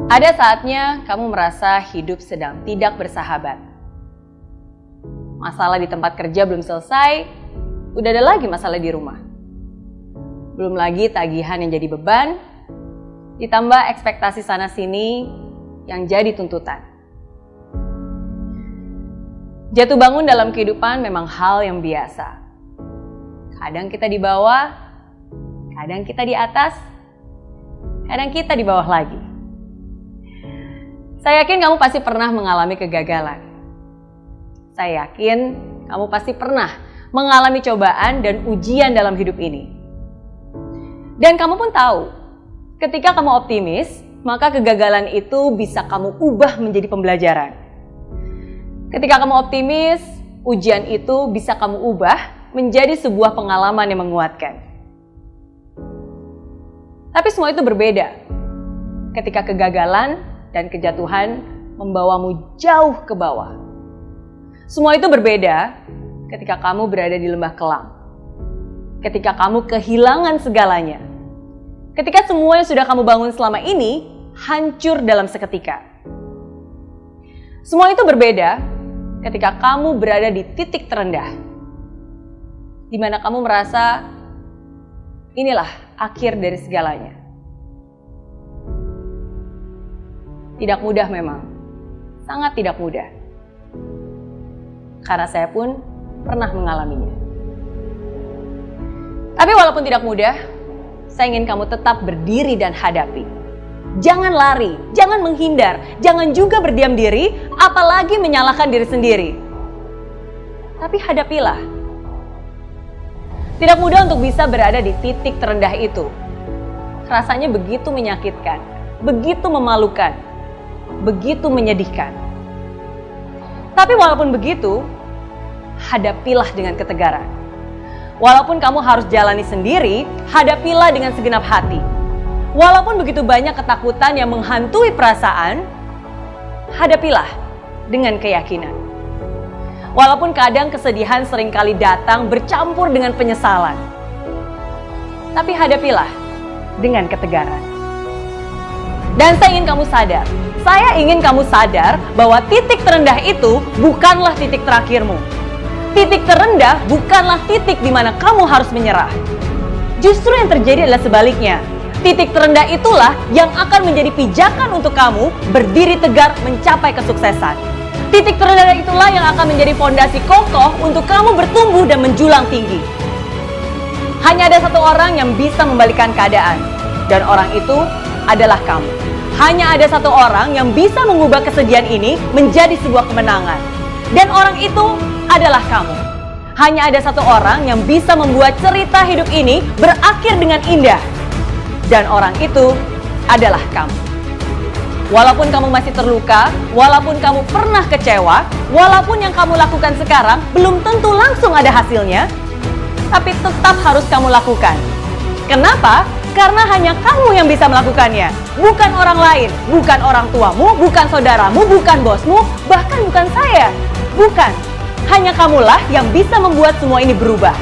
Ada saatnya kamu merasa hidup sedang tidak bersahabat. Masalah di tempat kerja belum selesai, udah ada lagi masalah di rumah. Belum lagi tagihan yang jadi beban, ditambah ekspektasi sana-sini yang jadi tuntutan. Jatuh bangun dalam kehidupan memang hal yang biasa. Kadang kita di bawah, kadang kita di atas, kadang kita di bawah lagi. Saya yakin kamu pasti pernah mengalami kegagalan. Saya yakin kamu pasti pernah mengalami cobaan dan ujian dalam hidup ini. Dan kamu pun tahu, ketika kamu optimis, maka kegagalan itu bisa kamu ubah menjadi pembelajaran. Ketika kamu optimis, ujian itu bisa kamu ubah menjadi sebuah pengalaman yang menguatkan. Tapi semua itu berbeda ketika kegagalan dan kejatuhan membawamu jauh ke bawah. Semua itu berbeda ketika kamu berada di lembah kelam. Ketika kamu kehilangan segalanya. Ketika semua yang sudah kamu bangun selama ini hancur dalam seketika. Semua itu berbeda ketika kamu berada di titik terendah. Di mana kamu merasa inilah akhir dari segalanya. Tidak mudah memang, sangat tidak mudah. Karena saya pun pernah mengalaminya. Tapi walaupun tidak mudah, saya ingin kamu tetap berdiri dan hadapi. Jangan lari, jangan menghindar, jangan juga berdiam diri, apalagi menyalahkan diri sendiri. Tapi hadapilah. Tidak mudah untuk bisa berada di titik terendah itu. Rasanya begitu menyakitkan, begitu memalukan, begitu menyedihkan. Tapi walaupun begitu, hadapilah dengan ketegaran. Walaupun kamu harus jalani sendiri, hadapilah dengan segenap hati. Walaupun begitu banyak ketakutan yang menghantui perasaan, hadapilah dengan keyakinan. Walaupun kadang kesedihan seringkali datang bercampur dengan penyesalan, tapi hadapilah dengan ketegaran. Dan saya ingin kamu sadar bahwa titik terendah itu bukanlah titik terakhirmu. Titik terendah bukanlah titik di mana kamu harus menyerah. Justru yang terjadi adalah sebaliknya. Titik terendah itulah yang akan menjadi pijakan untuk kamu berdiri tegar mencapai kesuksesan. Titik terendah itulah yang akan menjadi fondasi kokoh untuk kamu bertumbuh dan menjulang tinggi. Hanya ada satu orang yang bisa membalikkan keadaan, dan orang itu adalah kamu. Hanya ada satu orang yang bisa mengubah kesedihan ini menjadi sebuah kemenangan. Dan orang itu adalah kamu. Hanya ada satu orang yang bisa membuat cerita hidup ini berakhir dengan indah. Dan orang itu adalah kamu. Walaupun kamu masih terluka, walaupun kamu pernah kecewa, walaupun yang kamu lakukan sekarang belum tentu langsung ada hasilnya, tapi tetap harus kamu lakukan. Kenapa? Karena hanya kamu yang bisa melakukannya. Bukan orang lain, bukan orang tuamu, bukan saudaramu, bukan bosmu, bahkan bukan saya. Bukan. Hanya kamulah yang bisa membuat semua ini berubah.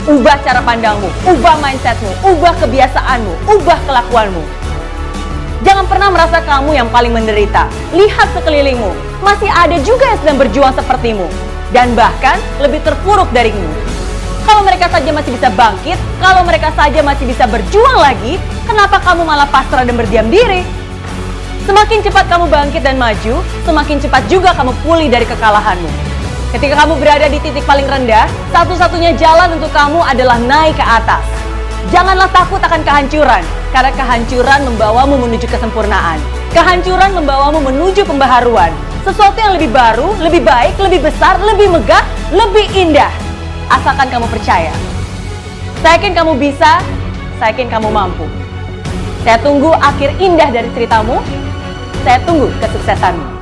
Ubah cara pandangmu, ubah mindsetmu, ubah kebiasaanmu, ubah kelakuanmu. Jangan pernah merasa kamu yang paling menderita. Lihat sekelilingmu, masih ada juga yang sedang berjuang sepertimu. Dan bahkan lebih terpuruk darimu. Kalau mereka saja masih bisa bangkit, kalau mereka saja masih bisa berjuang lagi, kenapa kamu malah pasrah dan berdiam diri? Semakin cepat kamu bangkit dan maju, semakin cepat juga kamu pulih dari kekalahanmu. Ketika kamu berada di titik paling rendah, satu-satunya jalan untuk kamu adalah naik ke atas. Janganlah takut akan kehancuran, karena kehancuran membawamu menuju kesempurnaan. Kehancuran membawamu menuju pembaharuan. Sesuatu yang lebih baru, lebih baik, lebih besar, lebih megah, lebih indah. Asalkan kamu percaya. Saya yakin kamu bisa, saya yakin kamu mampu. Saya tunggu akhir indah dari ceritamu. Saya tunggu kesuksesanmu.